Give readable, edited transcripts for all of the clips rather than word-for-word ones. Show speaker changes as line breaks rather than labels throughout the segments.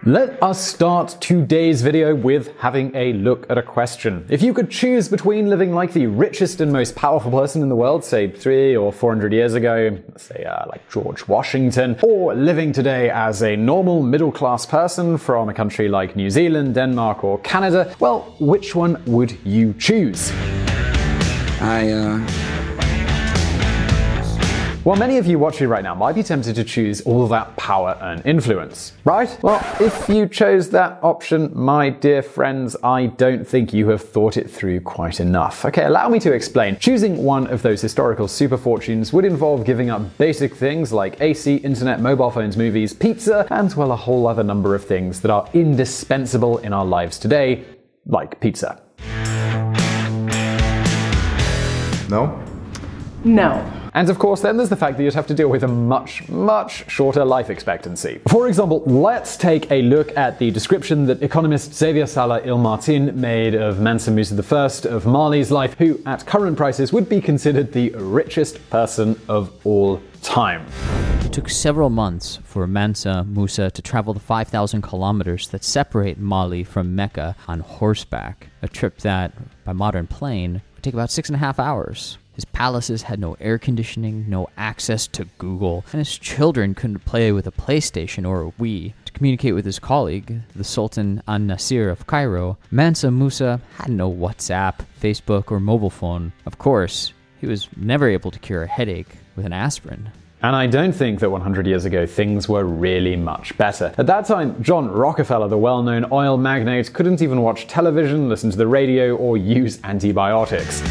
Let us start today's video with having a look at a question. If you could choose between living like the richest and most powerful person in the world, say 300 or 400 years ago, say like George Washington, or living today as a normal middle-class person from a country like New Zealand, Denmark, or Canada, well, which one would you choose? Well, many of you watching right now might be tempted to choose all of that power and influence, right? Well, if you chose that option, my dear friends, I don't think you have thought it through quite enough. Okay, allow me to explain. Choosing one of those historical super fortunes would involve giving up basic things like AC, internet, mobile phones, movies, pizza, and, well, a whole other number of things that are indispensable in our lives today, like pizza.
No?
No.
And of course, then there's the fact that you'd have to deal with a much shorter life expectancy. For example, let's take a look at the description that economist Xavier Sala made of Mansa Musa I of Mali's life, who at current prices would be considered the richest person of all time.
It took several months for Mansa Musa to travel the 5,000 kilometers that separate Mali from Mecca on horseback, a trip that, by modern plane, would take about 6.5 hours. His palaces had no air conditioning, no access to Google, and his children couldn't play with a PlayStation or a Wii. To communicate with his colleague, the Sultan An-Nasir of Cairo, Mansa Musa had no WhatsApp, Facebook, or mobile phone. Of course, he was never able to cure a headache with an aspirin.
And I don't think that 100 years ago things were really much better. At that time, John Rockefeller, the well-known oil magnate, couldn't even watch television, listen to the radio, or use antibiotics.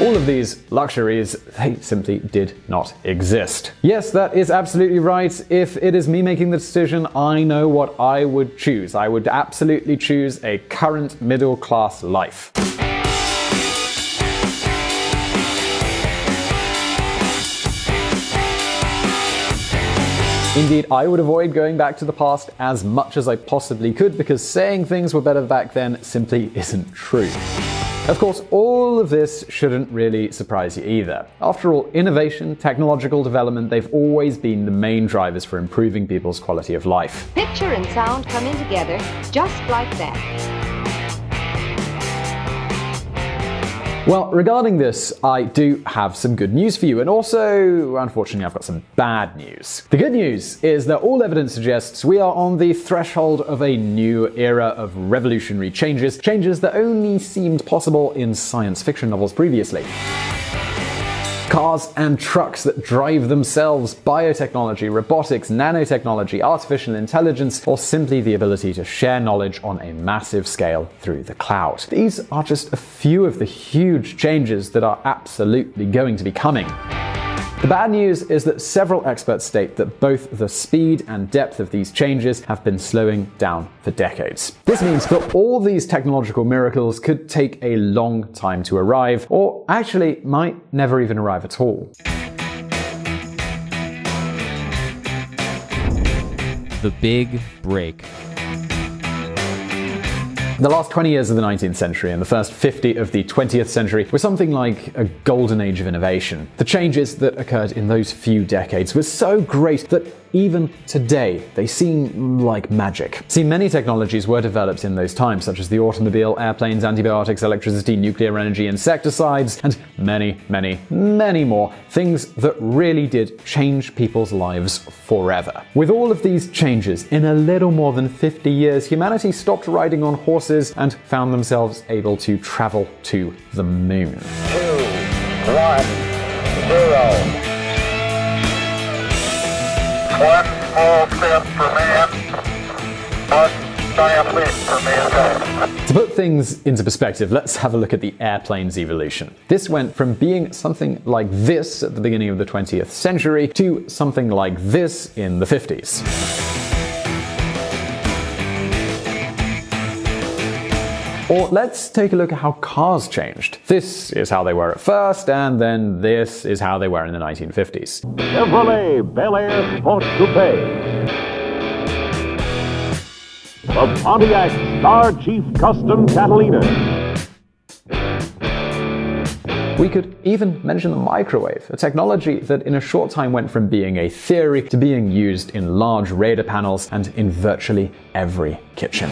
All of these luxuries, they simply did not exist. Yes, that is absolutely right. If it is me making the decision, I know what I would choose. I would absolutely choose a current middle-class life. Indeed, I would avoid going back to the past as much as I possibly could, because saying things were better back then simply isn't true. Of course, all of this shouldn't really surprise you either. After all, innovation, technological development, they've always been the main drivers for improving people's quality of life.
Picture and sound come in together just like that.
Well, regarding this, I do have some good news for you, and also, unfortunately, I've got some bad news. The good news is that all evidence suggests we are on the threshold of a new era of revolutionary changes that only seemed possible in science fiction novels previously. Cars and trucks that drive themselves, biotechnology, robotics, nanotechnology, artificial intelligence, or simply the ability to share knowledge on a massive scale through the cloud. These are just a few of the huge changes that are absolutely going to be coming. The bad news is that several experts state that both the speed and depth of these changes have been slowing down for decades. This means that all these technological miracles could take a long time to arrive, or actually might never even arrive at all.
The Big Break.
The last 20 years of the 19th century and the first 50 of the 20th century were something like a golden age of innovation. The changes that occurred in those few decades were so great that even today, they seem like magic. See, many technologies were developed in those times, such as the automobile, airplanes, antibiotics, electricity, nuclear energy, insecticides, and many more things that really did change people's lives forever. With all of these changes, in a little more than 50 years, humanity stopped riding on horses and found themselves able to travel to the moon.
2, 1, 0. One small step for man, one giant leap for mankind.
To put things into perspective, let's have a look at the airplane's evolution. This went from being something like this at the beginning of the 20th century to something like this in the 50s. Or let's take a look at how cars changed. This is how they were at first, and then this is how they were in the 1950s.
Chevrolet Bel Air Sport Coupe. The Pontiac Star Chief Custom Catalina.
We could even mention the microwave, a technology that in a short time went from being a theory to being used in large radar panels and in virtually every kitchen.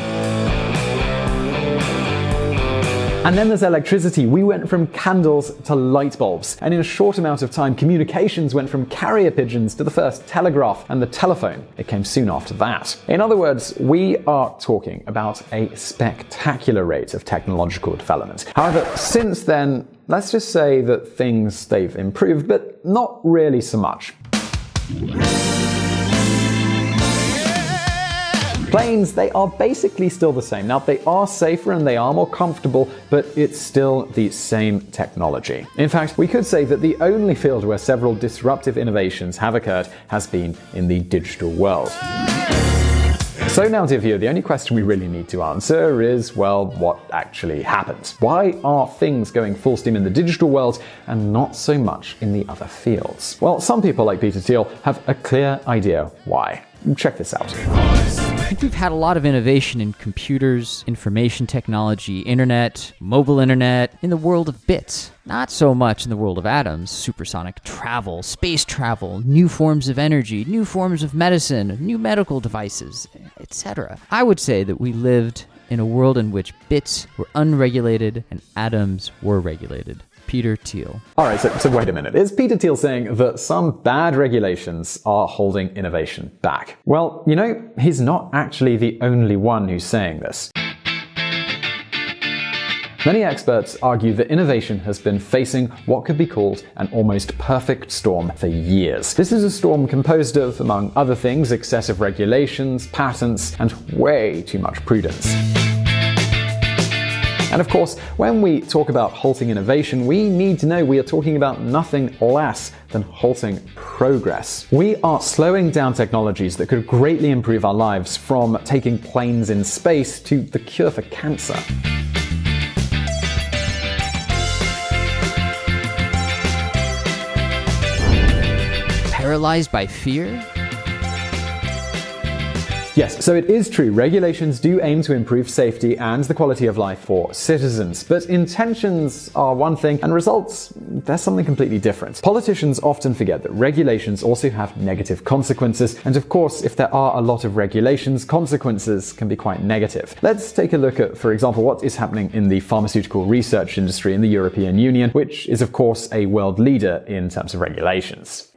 And then there's electricity. We went from candles to light bulbs. And in a short amount of time, communications went from carrier pigeons to the first telegraph and the telephone. It came soon after that. In other words, we are talking about a spectacular rate of technological development. However, since then, let's just say that they've improved, but not really so much. Planes, they are basically still the same. Now, they are safer and they are more comfortable, but it's still the same technology. In fact, we could say that the only field where several disruptive innovations have occurred has been in the digital world. So now, Xavier, the only question we really need to answer is, well, what actually happened? Why are things going full steam in the digital world and not so much in the other fields? Well, some people like Peter Thiel have a clear idea why. Check this out.
I think we've had a lot of innovation in computers, information technology, internet, mobile internet, in the world of bits. Not so much in the world of atoms, supersonic travel, space travel, new forms of energy, new forms of medicine, new medical devices, etc. I would say that we lived in a world in which bits were unregulated and atoms were regulated. Peter Thiel.
Alright, so wait a minute. Is Peter Thiel saying that some bad regulations are holding innovation back? Well, you know, he's not actually the only one who's saying this. Many experts argue that innovation has been facing what could be called an almost perfect storm for years. This is a storm composed of, among other things, excessive regulations, patents, and way too much prudence. And of course, when we talk about halting innovation, we need to know we are talking about nothing less than halting progress. We are slowing down technologies that could greatly improve our lives, from taking planes in space to the cure for cancer.
Paralyzed by fear?
Yes, so it is true, regulations do aim to improve safety and the quality of life for citizens, but intentions are one thing and results, they're something completely different. Politicians often forget that regulations also have negative consequences, and of course, if there are a lot of regulations, consequences can be quite negative. Let's take a look at, for example, what is happening in the pharmaceutical research industry in the European Union, which is of course a world leader in terms of regulations.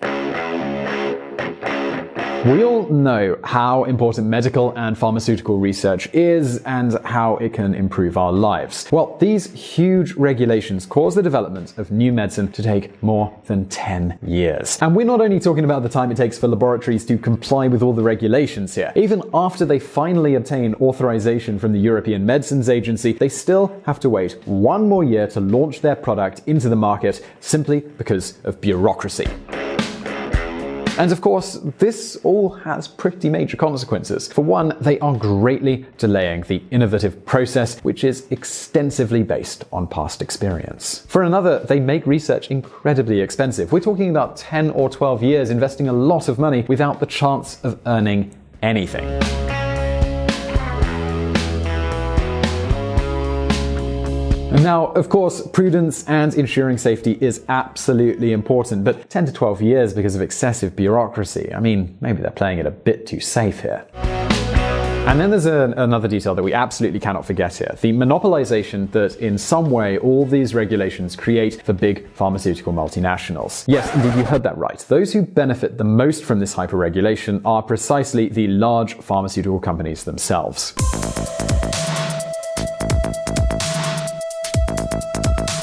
We all know how important medical and pharmaceutical research is and how it can improve our lives. Well, these huge regulations cause the development of new medicine to take more than 10 years. And we're not only talking about the time it takes for laboratories to comply with all the regulations here. Even after they finally obtain authorization from the European Medicines Agency, they still have to wait one more year to launch their product into the market simply because of bureaucracy. And of course, this all has pretty major consequences. For one, they are greatly delaying the innovative process, which is extensively based on past experience. For another, they make research incredibly expensive. We're talking about 10 or 12 years investing a lot of money without the chance of earning anything. Now, of course, prudence and ensuring safety is absolutely important, but 10 to 12 years because of excessive bureaucracy, I mean, maybe they're playing it a bit too safe here. And then there's another detail that we absolutely cannot forget here, the monopolization that in some way all these regulations create for big pharmaceutical multinationals. Yes, indeed, you heard that right. Those who benefit the most from this hyper-regulation are precisely the large pharmaceutical companies themselves.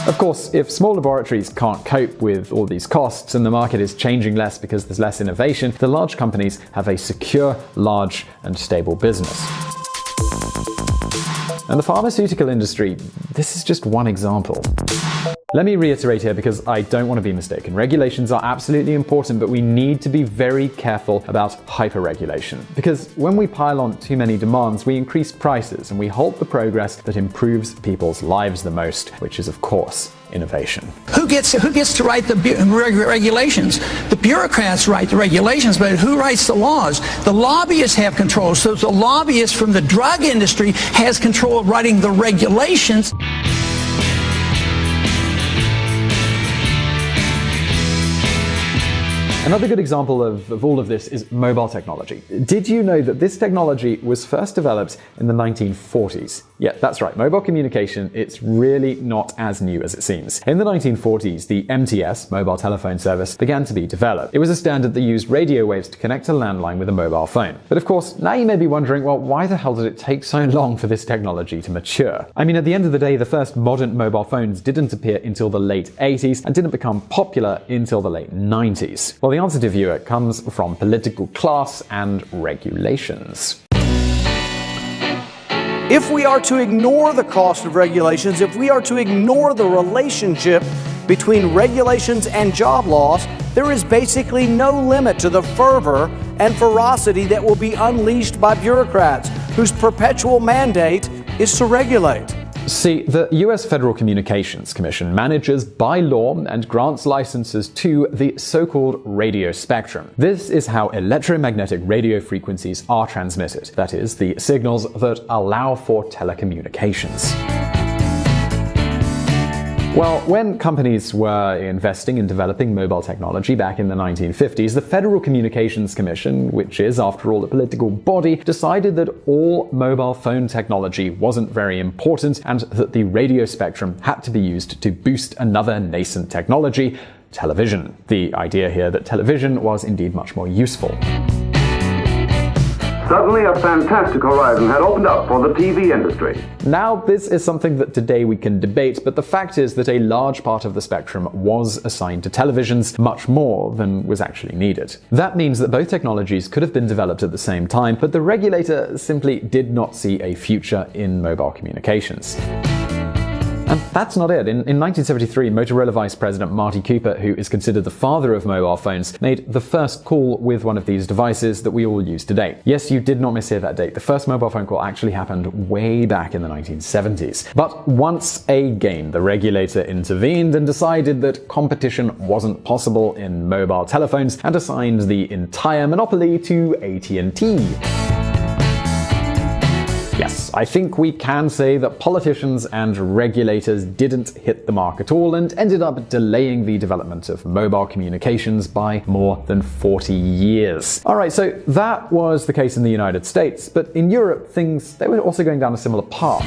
Of course, if small laboratories can't cope with all these costs and the market is changing less because there's less innovation, the large companies have a secure, large, and stable business. And the pharmaceutical industry, this is just one example. Let me reiterate here because I don't want to be mistaken. Regulations are absolutely important, but we need to be very careful about hyper-regulation. Because when we pile on too many demands, we increase prices and we halt the progress that improves people's lives the most, which is, of course, innovation.
Who gets to write the regulations? The bureaucrats write the regulations, but who writes the laws? The lobbyists have control. So the lobbyist from the drug industry has control of writing the regulations.
Another good example of all of this is mobile technology. Did you know that this technology was first developed in the 1940s? Yeah, that's right. Mobile communication, it's really not as new as it seems. In the 1940s, the MTS, mobile telephone service, began to be developed. It was a standard that used radio waves to connect a landline with a mobile phone. But of course, now you may be wondering, well, why the hell did it take so long for this technology to mature? I mean, at the end of the day, the first modern mobile phones didn't appear until the late 80s and didn't become popular until the late 90s. Well, the answer to viewer comes from political class and regulations.
If we are to ignore the cost of regulations, if we are to ignore the relationship between regulations and job loss, there is basically no limit to the fervor and ferocity that will be unleashed by bureaucrats whose perpetual mandate is to regulate.
See, the US Federal Communications Commission manages by law and grants licenses to the so-called radio spectrum. This is how electromagnetic radio frequencies are transmitted, that is, the signals that allow for telecommunications. Well, when companies were investing in developing mobile technology back in the 1950s, the Federal Communications Commission, which is, after all, a political body, decided that all mobile phone technology wasn't very important and that the radio spectrum had to be used to boost another nascent technology, television. The idea here that television was indeed much more useful.
Suddenly, a fantastic horizon had opened up for the TV industry.
Now, this is something that today we can debate, but the fact is that a large part of the spectrum was assigned to televisions, much more than was actually needed. That means that both technologies could have been developed at the same time, but the regulator simply did not see a future in mobile communications. And that's not it. In 1973, Motorola Vice President Marty Cooper, who is considered the father of mobile phones, made the first call with one of these devices that we all use today. Yes, you did not mishear that date. The first mobile phone call actually happened way back in the 1970s. But once again, the regulator intervened and decided that competition wasn't possible in mobile telephones and assigned the entire monopoly to AT&T. Yes, I think we can say that politicians and regulators didn't hit the mark at all and ended up delaying the development of mobile communications by more than 40 years. Alright, so that was the case in the United States, but in Europe, they were also going down a similar path.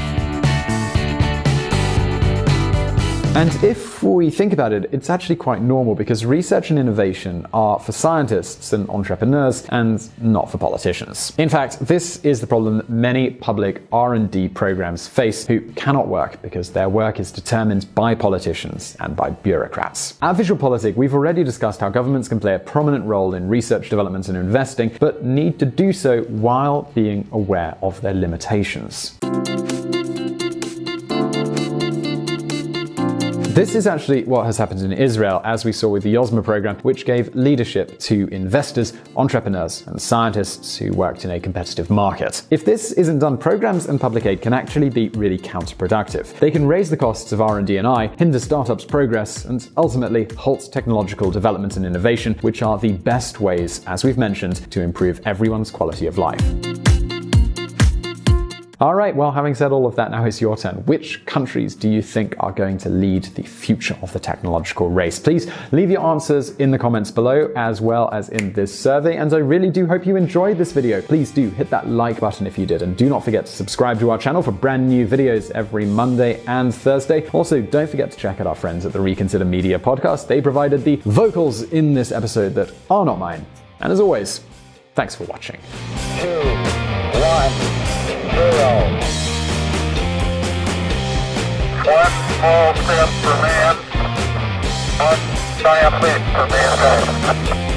And if we think about it, it's actually quite normal because research and innovation are for scientists and entrepreneurs and not for politicians. In fact, this is the problem that many public R&D programs face who cannot work because their work is determined by politicians and by bureaucrats. At VisualPolitik, we've already discussed how governments can play a prominent role in research, development and investing, but need to do so while being aware of their limitations. This is actually what has happened in Israel, as we saw with the Yosma program, which gave leadership to investors, entrepreneurs, and scientists who worked in a competitive market. If this isn't done, programs and public aid can actually be really counterproductive. They can raise the costs of R&D&I, hinder startups' progress, and ultimately halt technological development and innovation, which are the best ways, as we've mentioned, to improve everyone's quality of life. Alright, well, having said all of that, now it's your turn. Which countries do you think are going to lead the future of the technological race? Please leave your answers in the comments below, as well as in this survey, and I really do hope you enjoyed this video. Please do hit that like button if you did, and do not forget to subscribe to our channel for brand new videos every Monday and Thursday. Also, don't forget to check out our friends at the Reconsider Media podcast. They provided the vocals in this episode that are not mine. And as always, thanks for watching.
2, 1. 0. 1 small step for man, 1 giant leap for mankind.